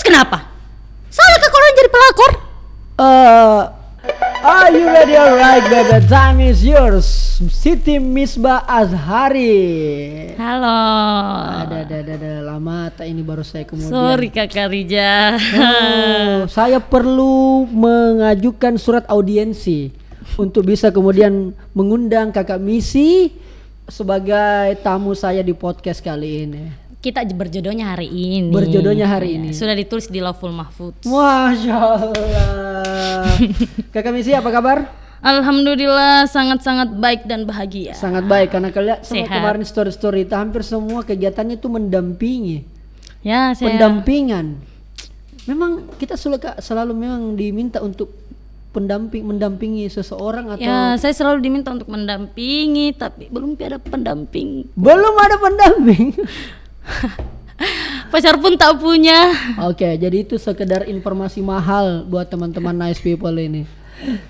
kenapa? Salah kok orang jadi pelakor? Are you ready? Alright, baby. Time is yours. Siti Misbah Azhari. Halo. Ada lama tak ini baru saya kemudian. Sorry Kakak Rija. Saya perlu mengajukan surat audiensi untuk bisa kemudian mengundang Kakak Misi sebagai tamu saya di podcast kali ini. Kita berjodohnya hari ini. ini. Sudah ditulis di Lawful Mahfudz. Masya Allah. Kakak Misi apa kabar? Alhamdulillah sangat-sangat baik dan bahagia. Sangat baik karena kalian semua Sehat. kemarin story itu hampir semua kegiatannya itu mendampingi. Ya, saya Pendampingan. Memang kita selalu memang diminta untuk mendampingi seseorang atau Ya, saya selalu diminta untuk mendampingi, tapi belum ada pendamping. belum ada pendamping. Pacar pun tak punya. Oke, jadi itu sekedar informasi mahal buat teman-teman nice people ini.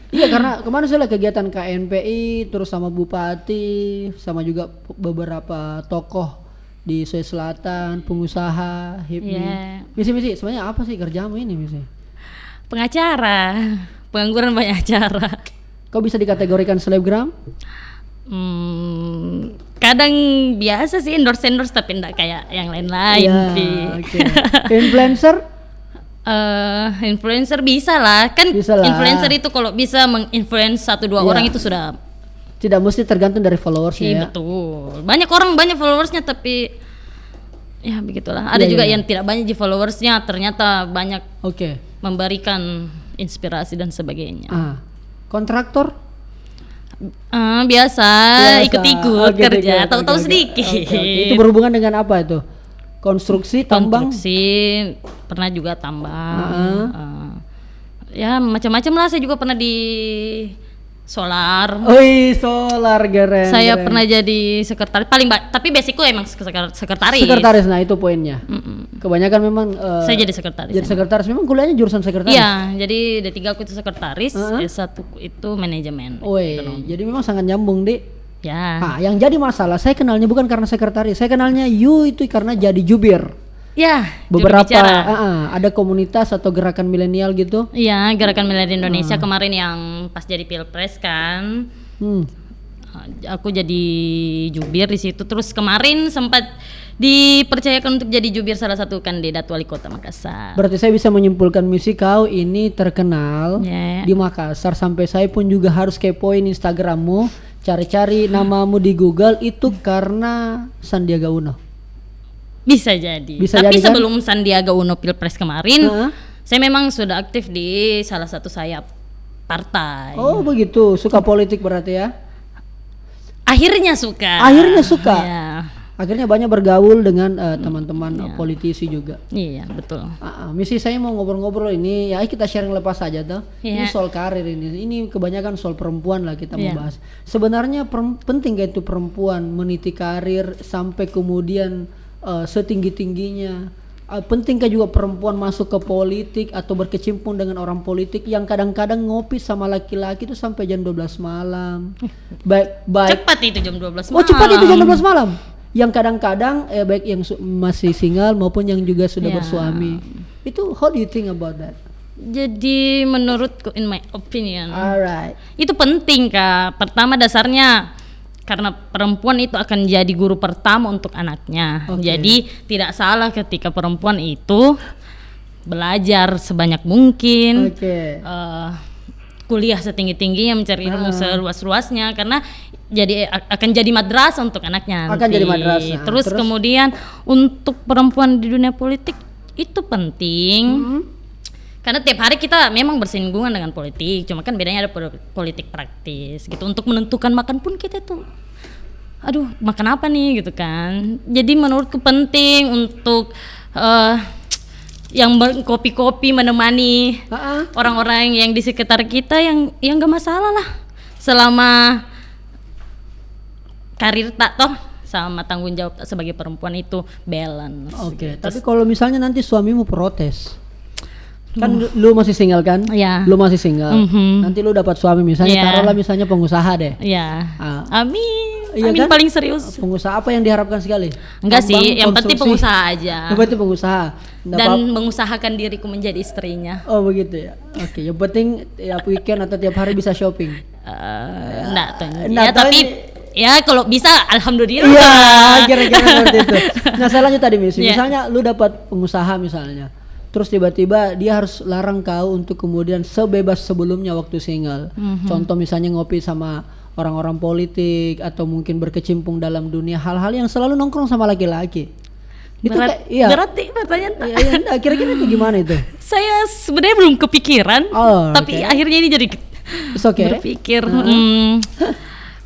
Iya, karena kemarin saya lihat kegiatan KNPI terus sama Bupati sama juga beberapa tokoh di Sulawesi Selatan, pengusaha, HIPMI. Yeah. Misi sebenarnya apa sih kerjamu ini, Misi? Pengacara, pengangguran banyak acara. Kau bisa dikategorikan selebgram? Kadang biasa sih endorse tapi enggak kayak yang lain-lain. Iya, oke. Influencer? Influencer bisa lah, kan Bisa lah. influencer itu kalau bisa menginfluence 1-2 Iya. orang itu sudah. Tidak mesti tergantung dari followersnya Iya ya. betul. Banyak orang banyak followersnya tapi ya begitulah. Ada Iya, juga iya. yang tidak banyak di followersnya ternyata banyak Oke. memberikan inspirasi dan sebagainya. Kontraktor? Biasa ikut-ikut Oke, kerja, oke, tahu-tahu oke. sedikit. Oke. Itu berhubungan dengan apa itu? Konstruksi, tambang? Konstruksi, pernah juga tambang. Ya macam-macam lah. Saya juga pernah di solar. Oi, solar keren. Saya keren. pernah jadi sekretaris. Tapi basicku emang sekretaris. Sekretaris, nah itu poinnya. Kebanyakan memang Saya jadi sekretaris. jadi sekretaris. Memang kuliahnya jurusan sekretaris. Iya, jadi D3 aku itu sekretaris, S1 itu manajemen. Woi, jadi memang sangat nyambung, Dik. Ya. Yang jadi masalah saya kenalnya bukan karena sekretaris. Saya kenalnya you itu karena jadi jubir. Ya, Beberapa jurubicara. ada komunitas atau gerakan milenial gitu. Iya, Gerakan Milenial Indonesia kemarin yang pas jadi Pilpres kan. Aku jadi jubir di situ. Terus kemarin sempat dipercayakan untuk jadi jubir salah satu kandidat wali kota Makassar. Berarti saya bisa menyimpulkan misi kau ini terkenal Ya. di Makassar sampai saya pun juga harus kepoin Instagrammu, cari-cari namamu di Google itu karena Sandiaga Uno. Bisa jadi. Bisa Tapi jadi, kan? sebelum Sandiaga Uno Pilpres kemarin, saya memang sudah aktif di salah satu sayap partai. Oh begitu, suka politik berarti ya? Akhirnya suka. Iya. Akhirnya banyak bergaul dengan teman-teman politisi juga. Iya, betul. Misi saya mau ngobrol-ngobrol ini, ya kita sharing lepas saja tuh. Ini Iya. soal karir ini kebanyakan soal perempuan lah kita Iya. mau bahas. Sebenarnya penting gak itu perempuan meniti karir sampai kemudian setinggi-tingginya. Pentingkah juga perempuan masuk ke politik atau berkecimpung dengan orang politik yang kadang-kadang ngopi sama laki-laki itu sampai jam 12 malam. Baik. Cepat itu jam 12 malam. Oh cepat itu jam 12 malam. Yang kadang-kadang baik yang masih single maupun yang juga sudah Ya. bersuami. Itu how do you think about that? Jadi menurutku, in my opinion, Alright. itu penting Kak. Pertama dasarnya karena perempuan itu akan jadi guru pertama untuk anaknya. Oke. Jadi tidak salah ketika perempuan itu belajar sebanyak mungkin. Oke. Kuliah setinggi-tingginya, mencari ilmu seluas-luasnya karena akan jadi madrasah untuk anaknya Akan nanti. jadi madrasah. Terus kemudian untuk perempuan di dunia politik itu penting. Karena tiap hari kita memang bersinggungan dengan politik, cuma kan bedanya ada politik praktis gitu. Untuk menentukan makan pun kita tuh aduh makan apa nih gitu kan. Jadi menurutku penting untuk yang kopi-kopi menemani orang-orang yang di sekitar kita yang gak masalah lah selama karir tak toh sama tanggung jawab sebagai perempuan itu balance. Oke. Tapi kalau misalnya nanti suamimu protes, kan lu masih single kan? Iya. Lu masih single. Nanti lu dapat suami misalnya Iya. taruhlah misalnya pengusaha deh. Ya. Amin. Iya Amin kan? paling serius. Pengusaha apa yang diharapkan sekali? Enggak Tambang, sih, yang penting konstruksi. pengusaha aja. Yang penting pengusaha. Nggak Dan apa-apa. mengusahakan diriku menjadi istrinya. Oh begitu ya. Oke, yang penting tiap weekend atau tiap hari bisa shopping. Enggak tahu. Nggak Ya tahu tapi ini- ya kalau bisa alhamdulillah. Iya, kira-kira seperti itu. Nah, salahnya tadi Iya. misalnya lu dapat pengusaha misalnya. Terus tiba-tiba dia harus larang kau untuk kemudian sebebas sebelumnya waktu single. Contoh misalnya ngopi sama orang-orang politik atau mungkin berkecimpung dalam dunia hal-hal yang selalu nongkrong sama laki-laki. Itu kayak iya. Berat nih pertanyaan. Iya, iya, nah, kira-kira itu gimana itu? Saya sebenarnya belum kepikiran, Oh, tapi oke. akhirnya ini jadi It's okay. berpikir.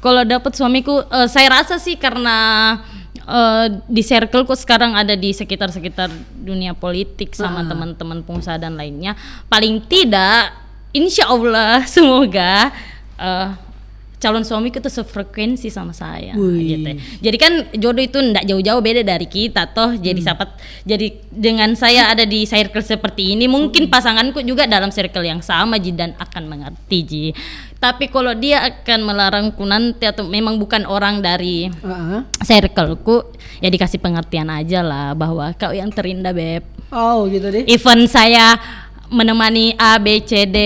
Kalau dapat suamiku, saya rasa sih karena di circleku sekarang ada di sekitar dunia politik sama teman-teman pengusaha dan lainnya. Paling tidak, insya Allah semoga calon suamiku itu sefrekuensi sama saya. Wih. Gitu. Jadi kan jodoh itu ndak jauh-jauh beda dari kita toh. Jadi jadi dengan saya ada di circle seperti ini, mungkin pasanganku juga dalam circle yang sama Ji, dan akan mengerti Ji. Tapi kalau dia akan melarangku nanti atau memang bukan orang dari circleku, ya dikasih pengertian aja lah bahwa kau yang terindah beb. Oh gitu deh. Even saya menemani A, B, C, D,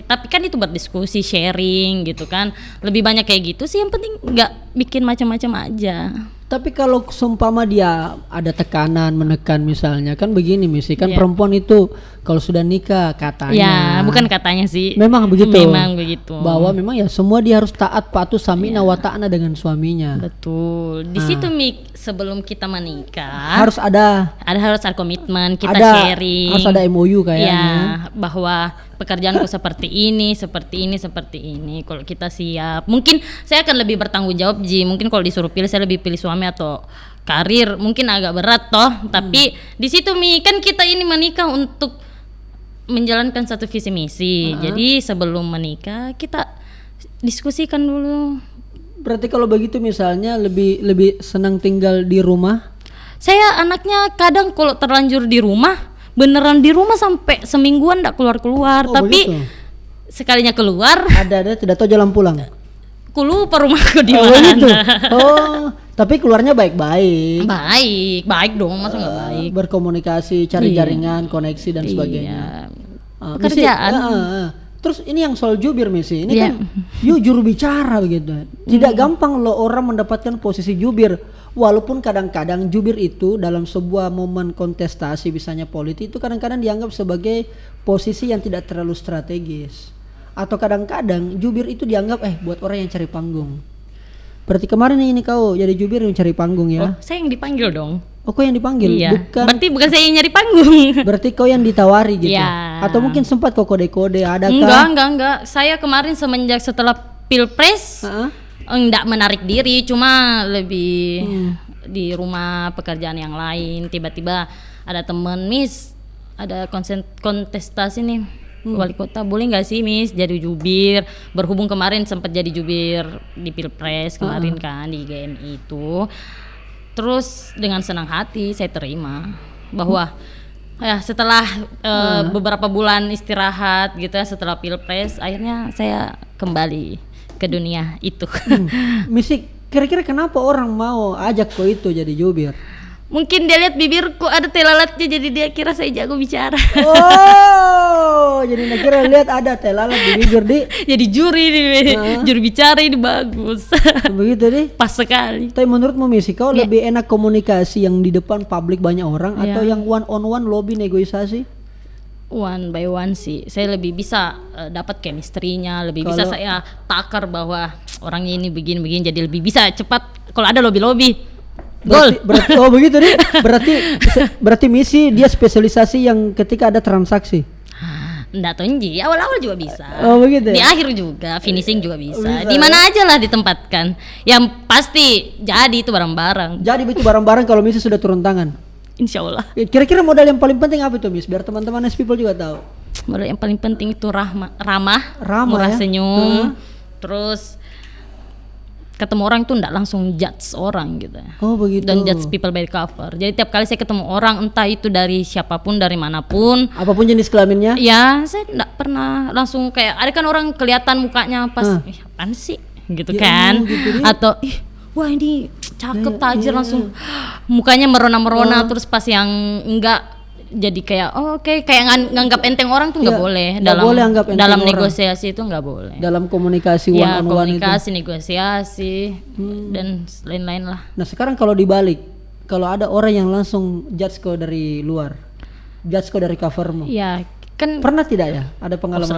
tapi kan itu berdiskusi, sharing gitu kan. Lebih banyak kayak gitu sih, yang penting nggak bikin macam-macam aja. Tapi kalau seumpama dia ada tekanan, menekan misalnya, kan begini misi, kan Iya. perempuan itu kalau sudah nikah katanya. Ya, bukan katanya sih. Memang begitu. Memang begitu. Bahwa memang ya semua dia harus taat patuh samina wa ta'na dengan suaminya. Betul. Di situ Mik, sebelum kita menikah Harus ada harus ada komitmen, kita ada sharing. harus ada MOU kayaknya. Ya, bahwa pekerjaanku seperti ini, seperti ini, seperti ini. Kalau kita siap, mungkin saya akan lebih bertanggung jawab Ji. Mungkin kalau disuruh pilih, saya lebih pilih suami atau karir. Mungkin agak berat toh. Tapi di situ Mi, kan kita ini menikah untuk menjalankan satu visi misi. Jadi sebelum menikah kita diskusikan dulu. Berarti kalau begitu misalnya lebih senang tinggal di rumah. Saya anaknya kadang kalau terlanjur di rumah, beneran di rumah sampai semingguan ndak keluar-keluar. Oh, Tapi begitu. sekalinya keluar, Ada tidak tahu jalan pulang. aku lupa rumahku di Oh mana. gitu. Oh, tapi keluarnya baik-baik. Baik dong, masa nggak baik? Berkomunikasi, cari Iya. jaringan, koneksi dan sebagainya. Iya. Pekerjaan. Terus ini yang soal jubir misi, ini Iya. kan you juru bicara begitu. Tidak gampang loh orang mendapatkan posisi jubir. Walaupun kadang-kadang jubir itu dalam sebuah momen kontestasi misalnya politik itu kadang-kadang dianggap sebagai posisi yang tidak terlalu strategis. Atau kadang-kadang jubir itu dianggap buat orang yang cari panggung. Berarti kemarin ini kau jadi jubir yang cari panggung Oh, ya? saya yang dipanggil dong. Oh, kau yang dipanggil? Iya. Bukan. Bukan saya yang nyari panggung. Berarti kau yang ditawari gitu? Iya. Atau mungkin sempat kau kode-kode, adakah? Enggak. Saya kemarin semenjak setelah Pilpres Heeh. enggak menarik diri, cuma lebih di rumah pekerjaan yang lain. Tiba-tiba ada temen, Miss, ada kontestasi nih wali kota, boleh nggak sih Miss jadi jubir? Berhubung kemarin sempat jadi jubir di Pilpres kemarin kan di GMI itu. Terus dengan senang hati saya terima bahwa ya setelah beberapa bulan istirahat gitu ya setelah Pilpres, akhirnya saya kembali ke dunia itu. Misi, kira-kira kenapa orang mau ajak kau itu jadi jubir? Mungkin dia lihat bibirku ada telalatnya, jadi dia kira saya jago bicara. Oh, jadi kira lihat ada telalat di bibir di. Jadi juri nih, juri bicara ini bagus. Begitu deh. Pas sekali. Tapi menurutmu Misi, kau lebih enak komunikasi yang di depan publik banyak orang atau yang one on one lobby negosiasi? One by one sih, saya lebih bisa dapat chemistry-nya, lebih bisa saya takar bahwa orangnya ini begini-begini, jadi lebih bisa cepat kalau ada lobby-lobby. Gol. Berarti, oh begitu deh. Berarti Misi dia spesialisasi yang ketika ada transaksi. Nggak tahu Nji, awal-awal juga bisa. Oh begitu Di ya? akhir juga, finishing juga bisa. Bisa, Di mana aja lah ditempatkan. Yang pasti jadi itu barang-barang. Jadi itu barang-barang kalau Misi sudah turun tangan. Insya Allah. Kira-kira modal yang paling penting apa itu Miss? Biar teman-teman Nice People juga tahu. Modal yang paling penting itu ramah, murah ya? senyum. Terus ketemu orang tuh nggak langsung judge orang gitu. Oh begitu. Dan judge people by cover. Jadi tiap kali saya ketemu orang, entah itu dari siapapun, dari manapun, Apapun jenis kelaminnya. ya saya nggak pernah langsung kayak ada kan orang kelihatan mukanya pas, ih apaan sih gitu Ya, kan, gitu deh. atau ih wah ini cakep tajir langsung mukanya merona-merona, terus pas yang enggak jadi kayak kayak nganggap enteng orang tuh nggak boleh dalam negosiasi itu nggak boleh, dalam komunikasi one on one komunikasi itu. Negosiasi dan lain-lain lah. Nah sekarang kalau dibalik, kalau ada orang yang langsung judge kau dari luar, judge kau dari covermu, ya kan pernah tidak ya ada pengalaman?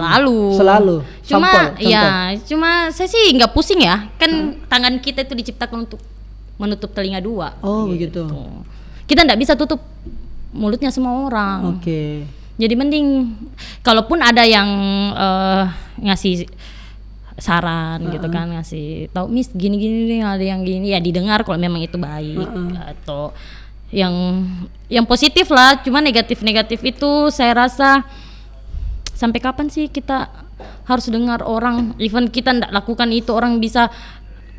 Selalu. Cuma Sampel, cuma saya sih nggak pusing ya, kan tangan kita itu diciptakan untuk menutup telinga dua. Begitu. Kita nggak bisa tutup mulutnya semua orang. Oke. Jadi mending kalaupun ada yang ngasih saran gitu kan, ngasih tahu Miss gini ada yang gini ya didengar kalau memang itu baik, atau yang positif lah. Cuma negatif itu saya rasa sampai kapan sih kita harus dengar orang, even kita ndak lakukan itu orang bisa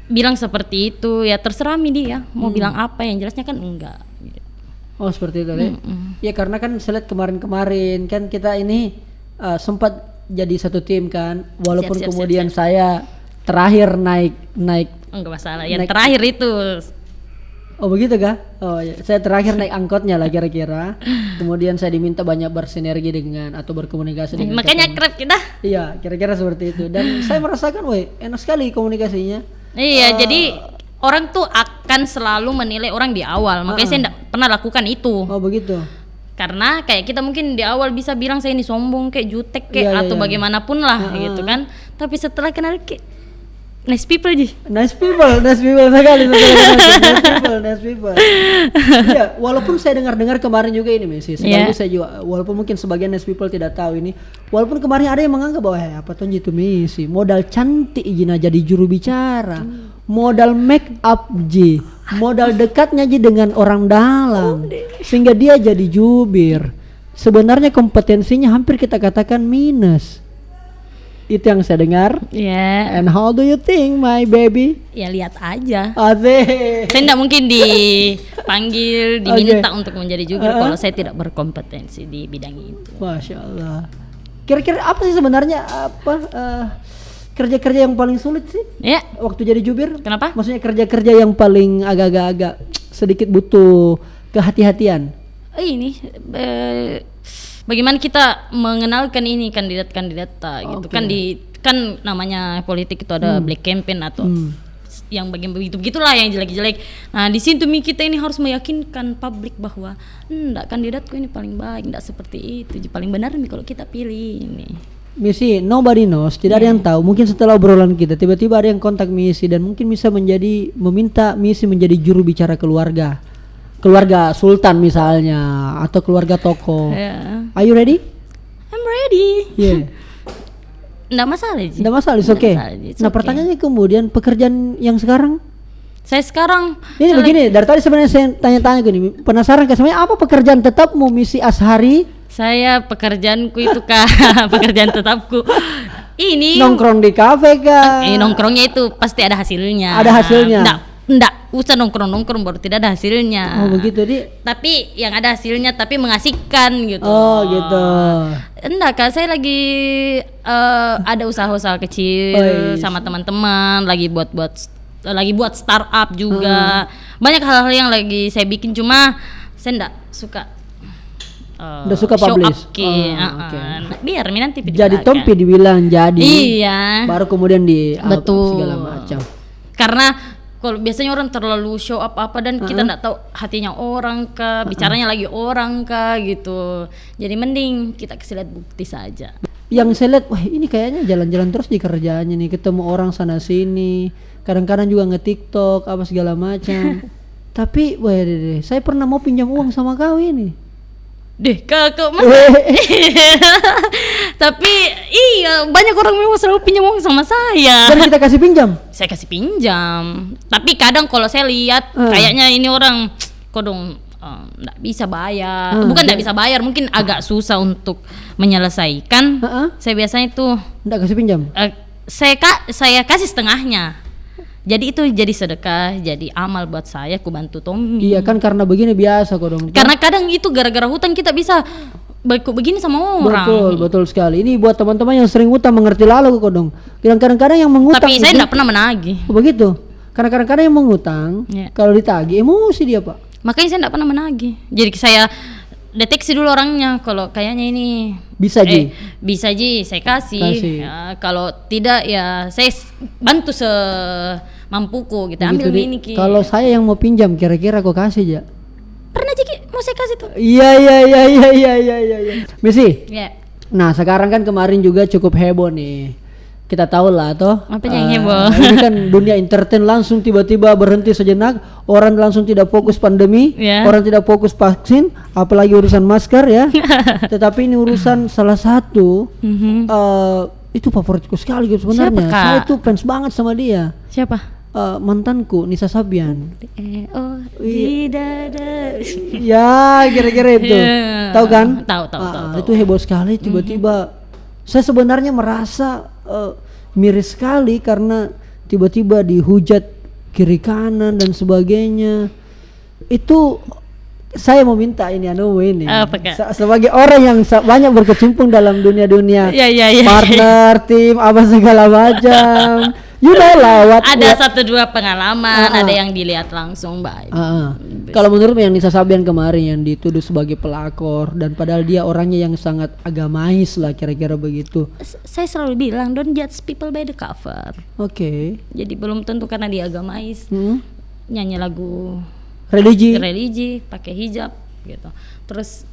bilang seperti itu, ya terserah dia mau bilang apa, yang jelasnya kan enggak. Oh seperti itu deh. Ya karena kan saya lihat kemarin kan kita ini sempat jadi satu tim kan, walaupun kemudian saya terakhir naik enggak masalah, yang terakhir itu. Oh begitu kah? Oh ya. Saya terakhir naik angkotnya lah kira-kira. Kemudian saya diminta banyak bersinergi dengan atau berkomunikasi dengan makanya kerap kita. Iya kira-kira seperti itu, dan saya merasakan enak sekali komunikasinya. Iya jadi orang tuh akan selalu menilai orang di awal, makanya saya enggak pernah lakukan itu. Oh begitu. Karena kayak kita mungkin di awal bisa bilang saya ini sombong kayak jutek kayak atau bagaimanapun lah gitu kan. Tapi setelah kenal kayak nice people sekali. Nice people. Ya, walaupun saya dengar kemarin juga ini Messi. Saya juga, walaupun mungkin sebagian nice people tidak tahu ini. Walaupun kemarin ada yang menganggap bahwa apa tuh itu Messi, modal cantik izin aja jadi juru bicara. Modal make up modal dekatnya dengan orang dalam sehingga dia jadi jubir. Sebenarnya kompetensinya hampir kita katakan minus. Itu yang saya dengar. And how do you think my baby? Ya lihat aja. Asik. Saya tidak mungkin dipanggil, diminta untuk menjadi jubir kalau saya tidak berkompetensi di bidang itu. Masya Allah. Kira-kira apa sih sebenarnya kerja-kerja yang paling sulit sih? Ya. Waktu jadi jubir? Kenapa? Maksudnya kerja-kerja yang paling agak-agak sedikit butuh kehati-hatian. Ini bagaimana kita mengenalkan ini kandidat-kandidat gitu kan, kan namanya politik itu ada black campaign atau yang bagian begitulah yang jelek-jelek. Nah di situ kita ini harus meyakinkan publik bahwa enggak, kandidatku ini paling baik, enggak seperti itu, paling benar nih kalau kita pilih ini. Misi, nobody knows, tidak ada yang tahu. Mungkin setelah obrolan kita tiba-tiba ada yang kontak Misi dan mungkin bisa meminta Misi menjadi juru bicara keluarga sultan misalnya, atau keluarga tokoh. Are you ready? I'm ready. Nggak masalah sih. Nggak masalah, it's okay. Nah pertanyaannya kemudian pekerjaan yang sekarang? Saya sekarang ini begini, dari tadi sebenarnya saya tanya-tanya gini, penasaran kan sebenarnya apa pekerjaan tetapmu Misi Ashari? Saya pekerjaanku itu pekerjaan tetapku ini nongkrong di kafe kah? Nongkrongnya itu pasti ada hasilnya. Ada hasilnya? Enggak usah nongkrong baru tidak ada hasilnya. Oh begitu tapi yang ada hasilnya tapi mengasihkan gitu. Oh gitu. Enggak Kak, saya lagi ada usaha-usaha kecil sama teman-teman, lagi buat startup juga. Banyak hal-hal yang lagi saya bikin, cuma saya enggak suka publish. Biar nanti jadi Tompi dibilang jadi. Iya. Baru kemudian betul. Segala macam. Karena kalau biasanya orang terlalu show up apa dan kita nggak tahu hatinya orang kah, bicaranya lagi orang kah gitu. Jadi mending kita kasih lihat bukti saja. Yang saya lihat, wah ini kayaknya jalan-jalan terus di kerjaannya nih, ketemu orang sana sini, kadang-kadang juga nge-TikTok apa segala macam. Tapi, wah saya pernah mau pinjam uang sama kau ini. Kakak mas. Tapi iya, banyak orang memang selalu pinjam uang sama saya. Dan kita kasih pinjam? Saya kasih pinjam. Tapi kadang kalau saya lihat kayaknya ini orang kodong nggak bisa bayar. Bukan nggak bisa bayar, mungkin agak susah untuk menyelesaikan. Saya biasanya tuh nggak kasih pinjam. Saya kasih setengahnya. Jadi itu jadi sedekah, jadi amal buat saya, aku bantu Tommy. Iya kan, karena begini biasa kok dong. Karena kadang itu gara-gara hutang kita bisa begini sama orang. Betul sekali. Ini buat teman-teman yang sering hutang mengerti lalu kok dong. Kadang-kadang yang mengutang. Tapi saya tidak pernah menagih. Begitu. Karena kadang-kadang yang mengutang, kalau ditagih emosi dia Pak. Makanya saya tidak pernah menagih. Jadi saya deteksi dulu orangnya, kalau kayaknya ini bisa ji saya kasih. Ya, kalau tidak ya saya bantu semampuku gitu. Ambil ini Ki. Kalau saya yang mau pinjam kira-kira kok kasih ya? Pernah Ji mau saya kasih tuh. Iya. Misi. Nah sekarang kan kemarin juga cukup heboh nih. Kita tahu lah toh. Apa yang heboh? Ini kan dunia entertain langsung tiba-tiba berhenti sejenak. Orang langsung tidak fokus pandemi, orang tidak fokus vaksin, apalagi urusan masker ya. Tetapi ini urusan salah satu itu favoritku sekali gitu sebenarnya. Saya itu fans banget sama dia. Siapa? Mantanku Nisa Sabian. Ya, kira-kira itu. Tahu kan? Tahu. Itu heboh sekali tiba-tiba. Saya sebenarnya merasa miris sekali karena tiba-tiba dihujat kiri kanan dan sebagainya. Itu saya mau minta ini sebagai orang yang banyak berkecimpung dalam dunia partner, tim, apa segala macam. You know lah, ada 1-2 pengalaman, ada yang dilihat langsung baik. Kalau menurut yang Nisa Sabian kemarin yang dituduh sebagai pelakor dan padahal dia orangnya yang sangat agamais lah kira-kira begitu. Saya selalu bilang don't judge people by the cover. Oke. Jadi belum tentu karena dia agamais nyanyi lagu religi, pakai hijab gitu. Terus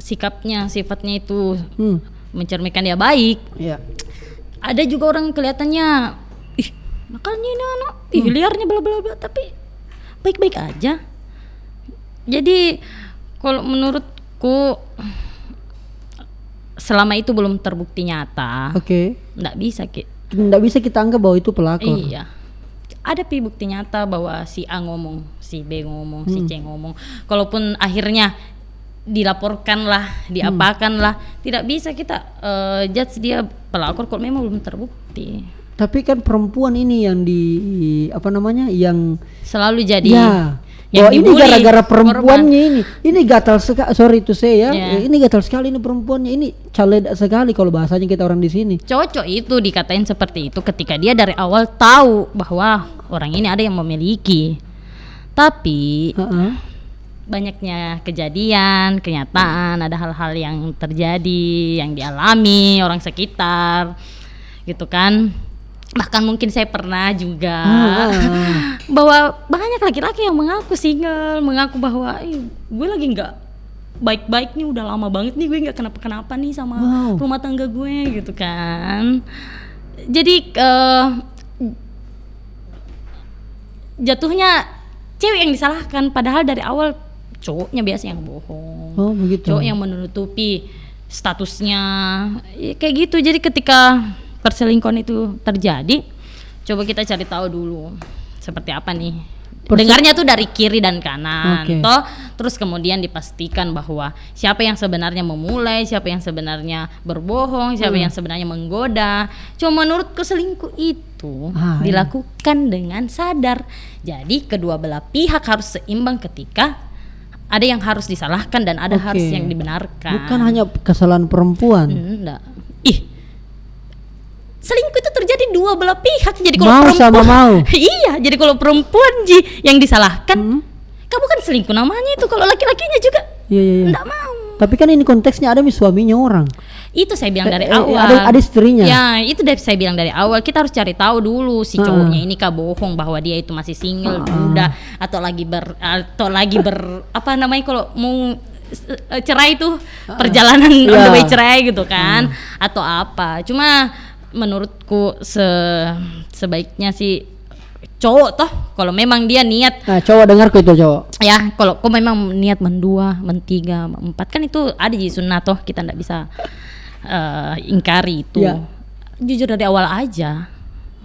sifatnya itu mencerminkan dia baik. Iya. Ada juga orang kelihatannya nakalnya ini anak, liarnya bla bla bla, tapi baik-baik aja. Jadi kalau menurutku selama itu belum terbukti nyata, nggak bisa kita anggap bahwa itu pelakor. Iya, ada bukti nyata bahwa si A ngomong, si B ngomong, si C ngomong. Kalaupun akhirnya dilaporkan lah, diapakan lah, tidak bisa kita judge dia pelakor kalau memang belum terbukti. Tapi kan perempuan ini yang yang selalu jadi yang ini gara-gara perempuannya ini gatal sekali, sorry to say ya, ini gatal sekali ini perempuannya, ini caledak sekali kalau bahasanya kita orang di sini. Cocok itu dikatain seperti itu ketika dia dari awal tahu bahwa orang ini ada yang memiliki. Tapi banyaknya kejadian, kenyataan, ada hal-hal yang terjadi, yang dialami orang sekitar gitu kan. Bahkan mungkin saya pernah juga bahwa banyak laki-laki yang mengaku single, mengaku bahwa gue lagi nggak baik-baik nih, udah lama banget nih gue nggak kenapa-kenapa nih sama rumah tangga gue gitu kan. Jadi jatuhnya cewek yang disalahkan, padahal dari awal cowoknya biasa yang bohong. Cowok yang menutupi statusnya kayak gitu. Jadi ketika perselingkuhan itu terjadi, coba kita cari tahu dulu seperti apa nih. Dengarnya tuh dari kiri dan kanan, terus kemudian dipastikan bahwa siapa yang sebenarnya memulai, siapa yang sebenarnya berbohong, siapa yang sebenarnya menggoda. Cuma menurutku selingkuh itu dilakukan dengan sadar. Jadi kedua belah pihak harus seimbang ketika ada yang harus disalahkan dan ada harus yang dibenarkan. Bukan hanya kesalahan perempuan. Enggak. Selingkuh itu terjadi dua belah pihak. Jadi kalau mau perempuan sama mau. Iya, jadi kalau perempuan yang disalahkan, kamu kan selingkuh namanya itu. Kalau laki-lakinya juga enggak mau. Tapi kan ini konteksnya ada suaminya orang. Itu saya bilang dari awal. Ada istrinya. Ya, itu saya bilang dari awal. Kita harus cari tahu dulu si cowoknya ini bohong bahwa dia itu masih single, duda, atau lagi apa namanya kalau mau cerai tuh perjalanan on the way cerai gitu kan, atau apa. Cuma menurutku sebaiknya sih cowok toh kalau memang dia niat. Nah, cowok dengarku itu cowok. Ya, kalau memang niat mendua, mentiga, empat kan itu ada di sunnah toh, kita nggak bisa ingkari itu. Ya. Jujur dari awal aja.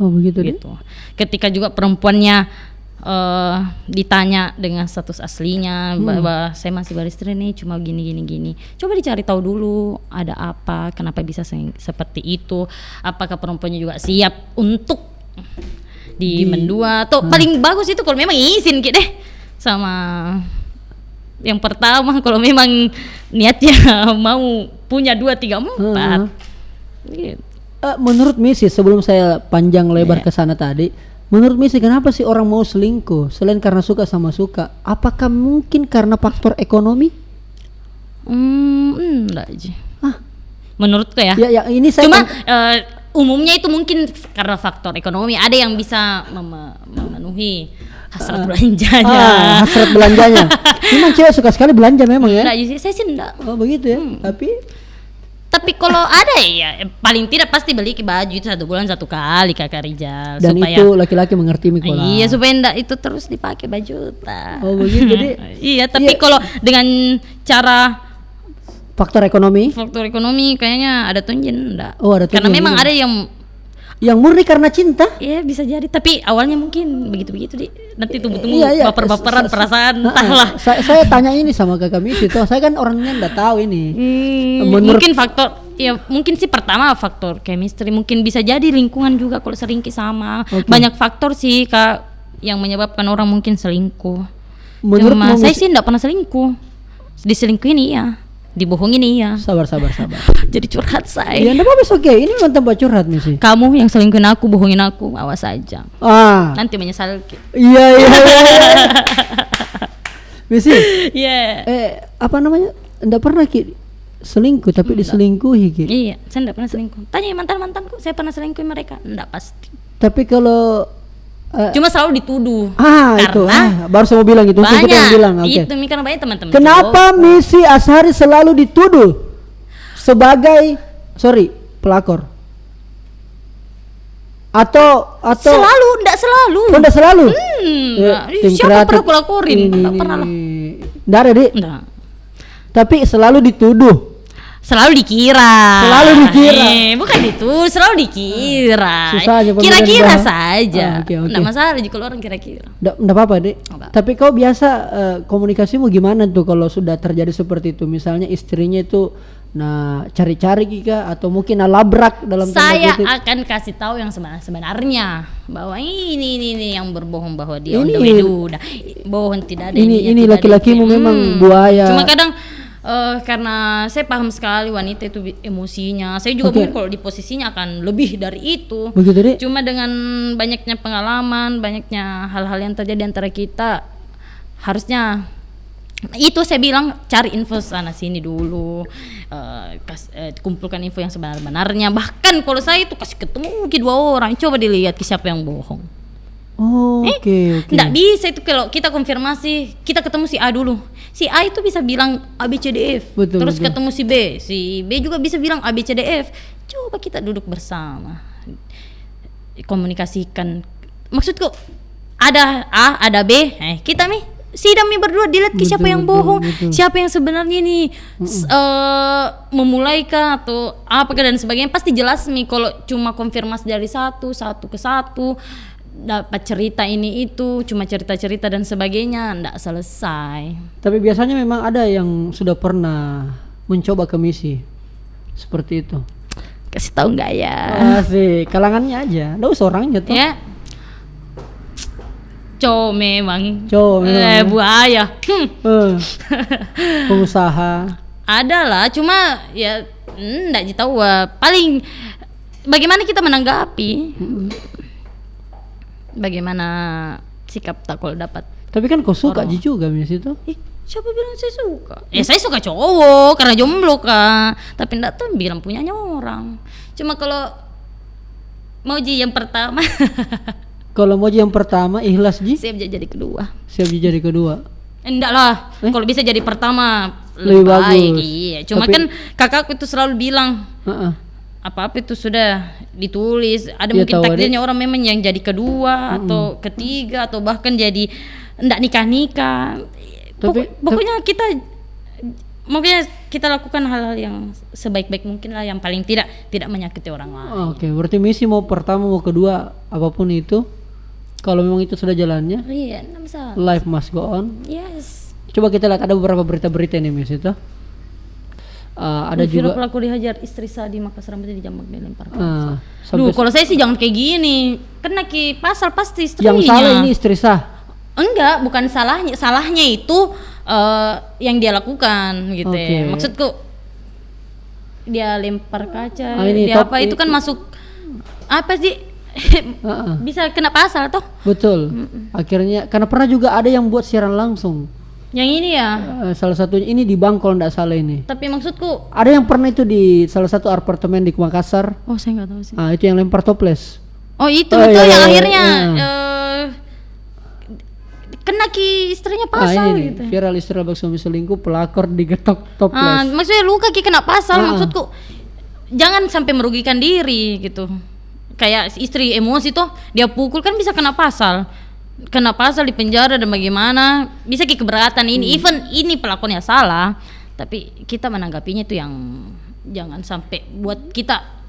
Oh begitu gitu. Ketika juga perempuannya ditanya dengan status aslinya bahwa saya masih baristri nih, cuma gini. Coba dicari tahu dulu ada apa, kenapa bisa seperti itu. Apakah perempuannya juga siap untuk mendua atau paling bagus itu kalau memang izin gitu deh sama yang pertama, kalau memang niatnya mau punya 2, 3, 4 gitu. Menurut Misi, sebelum saya panjang lebar ke sana tadi, Menurut Misi, kenapa sih orang mau selingkuh selain karena suka sama suka? Apakah mungkin karena faktor ekonomi? Enggak aja. Menurutku ya. Ya ini saya Cuma umumnya itu mungkin karena faktor ekonomi. Ada yang bisa memenuhi hasrat belanjanya. Hasrat belanjanya. Memang cewek suka sekali belanja memang ya. Enggak sih, saya sih enggak. Oh begitu ya. Tapi kalau ada ya paling tidak pasti beli baju itu 1 bulan 1 kali Kakak Rijal. Dan supaya, itu laki-laki mengerti Mikola. Iya, supaya enggak itu terus dipakai baju tak. Oh begitu. Jadi iya, tapi kalau dengan cara faktor ekonomi kayaknya ada tunjen enggak. Oh, ada Karena tunjen memang juga. ada yang murni karena cinta. Iya bisa jadi, tapi awalnya mungkin begitu-begitu nanti tunggu-tunggu Iya. baper-baperan perasaan entahlah. Saya tanya ini sama kakak Misi tuh, saya kan orangnya nggak tahu ini. Mungkin faktor mungkin sih pertama faktor chemistry, mungkin bisa jadi lingkungan juga kalau seringki sama. Banyak faktor sih Kak yang menyebabkan orang mungkin selingkuh. Cuma saya sih enggak pernah selingkuh. Diselingkuhin iya, dibohongin iya. Sabar. Jadi curhat saya. Ya enggak apa-apa, oke. Ini memang tempat curhat Misi. Kamu yang selingkuhin aku, bohongin aku, awas aja. Nanti menyesal. Iya. Misi. Iya. Apa namanya? Enggak pernah selingkuh tapi diselingkuhi Iya, saya enggak pernah selingkuh. Tanya mantanku, saya pernah selingkuhin mereka? Enggak pasti. Tapi kalau cuma selalu dituduh. Itu. Baru saya mau bilang itu. Banyak. Kita yang bilang. Itu karena banyak teman-teman. Kenapa Misi Azhari selalu dituduh sebagai pelakor? Atau selalu, enggak selalu. Oh, enggak selalu. Siapa pernah aku laporin? Enggak pernah lah. Enggak ada, Dik. Enggak. Tapi selalu dituduh. Selalu dikira. Bukan itu, selalu dikira. Susah aja Kira-kira saja. Okay. Enggak masalah kalau orang kira-kira. Enggak apa-apa, Dek. Tapi kau biasa komunikasimu gimana tuh kalau sudah terjadi seperti itu? Misalnya istrinya itu cari-cari Kika atau mungkin labrak dalam tanda kutip. Saya akan kasih tahu yang sebenarnya bahwa ini yang berbohong bahwa dia udah bohong, tidak ada ini laki-lakimu memang buaya. Cuma kadang karena saya paham sekali wanita itu emosinya. Saya juga mungkin kalau di posisinya akan lebih dari itu. Begitu, Dek. Cuma dengan banyaknya pengalaman, banyaknya hal-hal yang terjadi antara kita, harusnya itu saya bilang cari info sana sini dulu, kumpulkan info yang sebenarnya. Bahkan kalau saya itu kasih ketemu 2 orang, coba dilihat siapa yang bohong. Oke. Nggak bisa itu kalau kita konfirmasi, kita ketemu si A dulu. Si A itu bisa bilang A B C D F. Terus ketemu si B juga bisa bilang A B C D F. Coba kita duduk bersama, komunikasikan. Maksudku ada A, ada B, kita sidang berdua, dilihat siapa yang bohong, siapa yang sebenarnya nih memulai kah atau apakah dan sebagainya. Pasti jelas kalau cuma konfirmasi dari satu ke satu, dapat cerita ini itu cuma cerita-cerita dan sebagainya, ndak selesai. Tapi biasanya memang ada yang sudah pernah mencoba ke Misi seperti itu. Kasih tahu nggak ya? Asik, kalangannya aja, ndak usah orangnya tuh. Ya. Memang buaya. Pengusaha. Ada lah, cuma ya ndak tahu. Paling bagaimana kita menanggapi. Bagaimana sikap tak kalau dapat. Tapi kan kau suka juga Miss itu? Siapa bilang saya suka? Saya suka cowok karena jomblo Kak. Tapi enggak tahu bilang punyanya orang. Cuma kalau mau yang pertama. Kalau mau yang pertama ikhlas siap jadi kedua. Enggak lah. Kalau bisa jadi pertama lebih baik. Iya. Cuma kan kakakku itu selalu bilang. Apa-apa itu sudah ditulis. Ada mungkin takdirnya orang memang yang jadi kedua atau ketiga atau bahkan jadi enggak nikah. Pokoknya kita lakukan hal-hal yang sebaik-baik mungkin lah, yang paling tidak menyakiti orang lain. Oke, berarti Misi mau pertama mau kedua apapun itu, kalau memang itu sudah jalannya. Iya, enggak masalah. Life must go on. Yes. Coba kita lihat ada beberapa berita-berita nih Miss itu. Ada juga pelaku dihajar istri sah di Makassar, rambutnya dijambak dilempar. Kalau saya sih jangan kayak gini. Kena pasal pasti istrinya. Yang salah ini istri sah. Enggak, bukan salahnya itu yang dia lakukan gitu ya. Maksudku dia lempar kaca, dia apa itu kan masuk apa sih bisa kena pasal toh. Betul. Akhirnya karena pernah juga ada yang buat siaran langsung. Yang ini ya. Salah satunya ini di Bang kalau nggak salah ini. Tapi maksudku, Ada yang pernah itu di salah satu apartemen di Makassar. oh saya nggak tahu sih. Itu yang lempar toples. Oh itu Oh, betul iya, yang iya, akhirnya iya. kena istrinya Ini pasal nih, gitu. viral istri labak suami selingkuh, pelakor digetok toples. Maksudnya luka kena pasal, maksudku jangan sampai merugikan diri gitu. Kayak istri emosi toh, dia pukul kan bisa kena pasal di penjara dan bagaimana bisa keberatan ini. Even ini pelakunya salah, tapi kita menanggapinya itu yang jangan sampai buat kita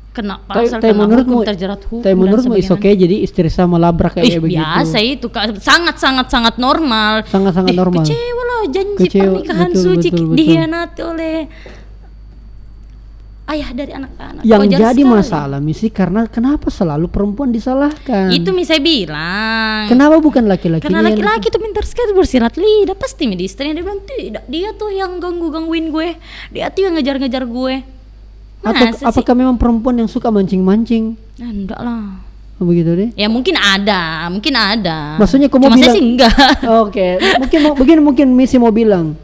kena pasal, Tapi kena menurutmu, hukum, terjerat hukum. tapi menurutmu is okay jadi istri sama labrak kayak begitu? Biasa itu sangat normal. Sangat normal. Kecewa lah janji Kecewa, pernikahan betul, suci betul. dihianati oleh ayah dari anak-anak. Yang Wajar jadi sekali. masalah misi karena kenapa selalu perempuan disalahkan? Itu saya bilang. Kenapa bukan laki-laki? Karena laki-laki tuh pintar sekali bersilat lidah. Pasti di istrinya dia bilang tidak, dia tuh yang gangguin gue, dia tuh yang ngejar gue. Atau apakah memang perempuan yang suka mancing-mancing? Enggak lah. Begitu deh. Ya mungkin ada. Maksudnya kau mau Cuma bilang? saya sih enggak. Oke, mungkin misi mau bilang,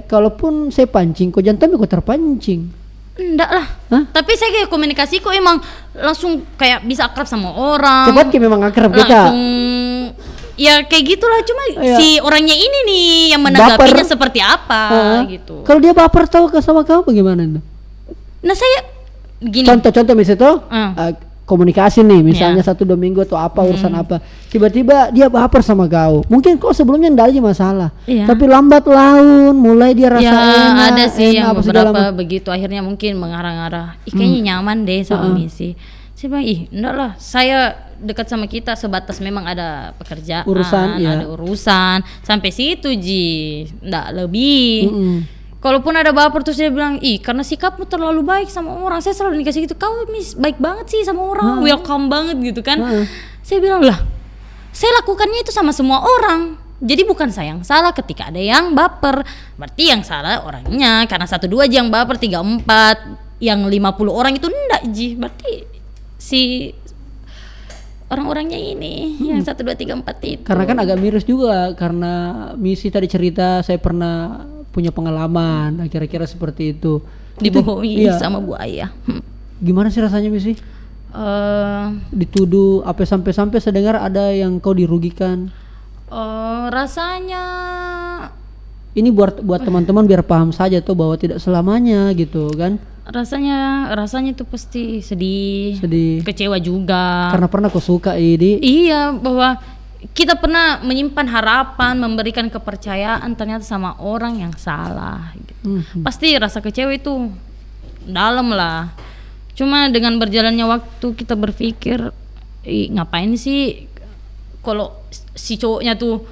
kalaupun saya pancing, kau jangan kau terpancing. Enggak lah. Hah? Tapi saya kayak komunikasi kok emang langsung kayak bisa akrab sama orang. Cepat memang akrab kita. Langsung ya kayak gitulah, cuma Iya. si orangnya ini nih yang menanggapinya seperti apa gitu. Kalau dia baper tahu sama kau bagaimana? Nah saya gini. Contoh misalnya tuh komunikasi nih, misalnya Ya. 1-2 minggu atau apa urusan apa, tiba-tiba dia baper sama kau. Mungkin kau sebelumnya ndak aja masalah, Iya. tapi lambat laun mulai dia rasa enak. Ada sih yang apa segala beberapa begitu akhirnya mungkin mengarah-arah. Kayaknya nyaman deh sama misi. Saya bilang enggak lah, saya dekat sama kita sebatas memang ada pekerjaan, ada urusan sampai situ ji, enggak lebih. Kalaupun ada baper terus dia bilang, karena sikapmu terlalu baik sama orang, saya selalu dikasih gitu, kau baik banget sih sama orang, welcome banget gitu kan. Saya bilang lah, saya lakukannya itu sama semua orang. Jadi bukan saya yang salah ketika ada yang baper, berarti yang salah orangnya. Karena 1-2 aja yang baper, 3-4, yang 50 orang itu enggak ji, berarti si orang-orangnya ini yang 1-2-3-4 itu. Karena kan agak miris juga karena misi tadi cerita saya pernah punya pengalaman kira-kira seperti itu. Dibohongi Iya. sama buaya. Gimana sih rasanya misi? Dituduh apa sampai saya dengar ada yang kau dirugikan. Rasanya Ini buat teman-teman biar paham saja tuh bahwa tidak selamanya gitu kan. rasanya itu pasti sedih, kecewa juga. Karena pernah kau suka ini. Iya, bahwa kita pernah menyimpan harapan, memberikan kepercayaan ternyata sama orang yang salah gitu. Pasti rasa kecewa itu dalam lah. Cuma dengan berjalannya waktu kita berpikir, ngapain sih kalau si cowoknya tuh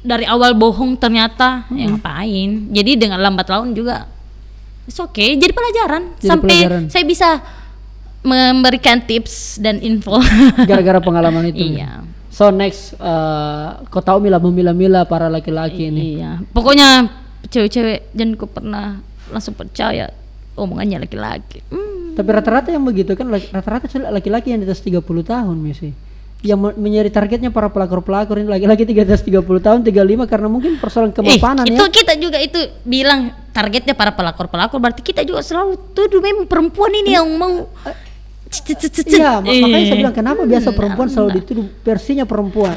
dari awal bohong ternyata, ya ngapain. Jadi dengan lambat laun juga it's okay, jadi pelajaran. Saya bisa memberikan tips dan info gara-gara pengalaman itu. Iya. So next, kau tahu memilah-milah para laki-laki ini. Iya. Pokoknya cewek-cewek jangan kau pernah langsung percaya omongannya laki-laki. Tapi rata-rata yang begitu kan rata-rata laki-laki yang di atas 30 tahun misi. Yang mencari targetnya para pelakor-pelakor ini laki-laki di atas 30 tahun, 35 karena mungkin persoalan kemapanan itu ya. Kita juga itu bilang targetnya para pelakor-pelakor, berarti kita juga selalu tuduh memang perempuan ini yang mau. Iya, makanya saya bilang kenapa biasa perempuan selalu dituduh versinya perempuan.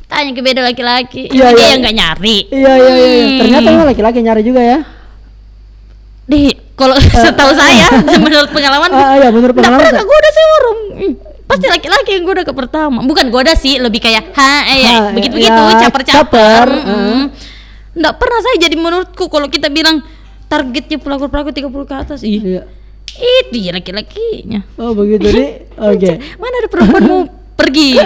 Tanya ke beda laki-laki, Iya, dia iya. yang nggak nyari. Iya. Ternyata memang laki-laki nyari juga ya. Kalau setahu saya, menurut pengalaman, Iya, menurut pengalaman. nggak pernah goda sih orang. Pasti laki-laki yang goda ke pertama. Bukan goda sih, lebih kayak begitu-begitu, ya, caper-caper. Nggak pernah saya, jadi menurutku kalau kita bilang targetnya pelakor-pelakor 30 ke atas, Iya. itu ya laki-lakinya. Oh begitu nih. Oke. Mana ada perempuan mau pergi?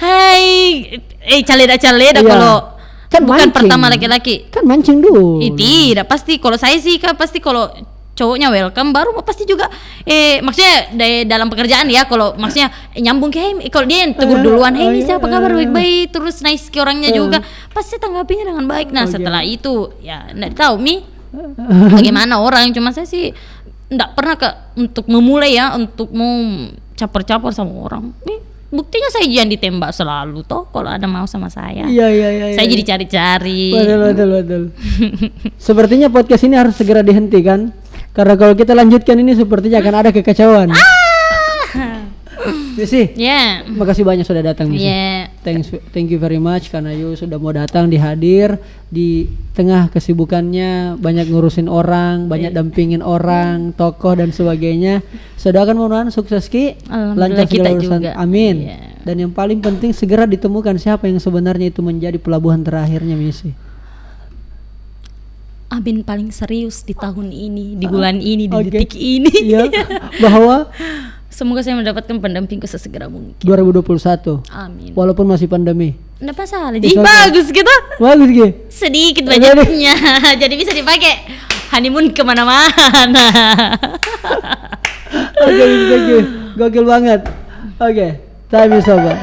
Hai, caleda Iya. kalau Kan bukan mancing. pertama laki-laki. Kan mancing dulu. Tidak pasti. Kalau saya sih kan pasti kalau cowoknya welcome, baru pasti juga maksudnya dalam pekerjaan ya, kalau maksudnya nyambung kayak kalau dia yang tegur duluan, ini siapa kabar, baik-baik, terus nice ke orangnya juga, pasti tanggapinya dengan baik. Nah setelah itu ya nggak tahu bagaimana orang, cuma saya sih nggak pernah untuk memulai ya, untuk mau caper-caper sama orang. Buktinya saya jangan ditembak selalu toh kalau ada mau sama saya. Iya. Saya jadi cari-cari. Betul. Sepertinya podcast ini harus segera dihentikan karena kalau kita lanjutkan ini sepertinya akan ada kekacauan. Missy, makasih banyak sudah datang Missy. Thank you very much karena you sudah mau datang dihadir di tengah kesibukannya, banyak ngurusin orang, banyak dampingin orang, tokoh dan sebagainya. Saya doakan mudah-mudahan sukses Ki, lancar segala urusan. Amin. Dan yang paling penting segera ditemukan siapa yang sebenarnya itu menjadi pelabuhan terakhirnya Missy. Amin paling serius di tahun ini, di bulan ini, di detik ini. Iya, bahwa semoga saya mendapatkan pendampingku sesegera mungkin. 2021. Amin. Walaupun masih pandemi. Nggak masalah. Jadi bagus gitu. Bagus gitu. Sedikit budgetnya. Jadi bisa dipakai honeymoon kemana-mana. Oke, gokil banget. Oke, time is over.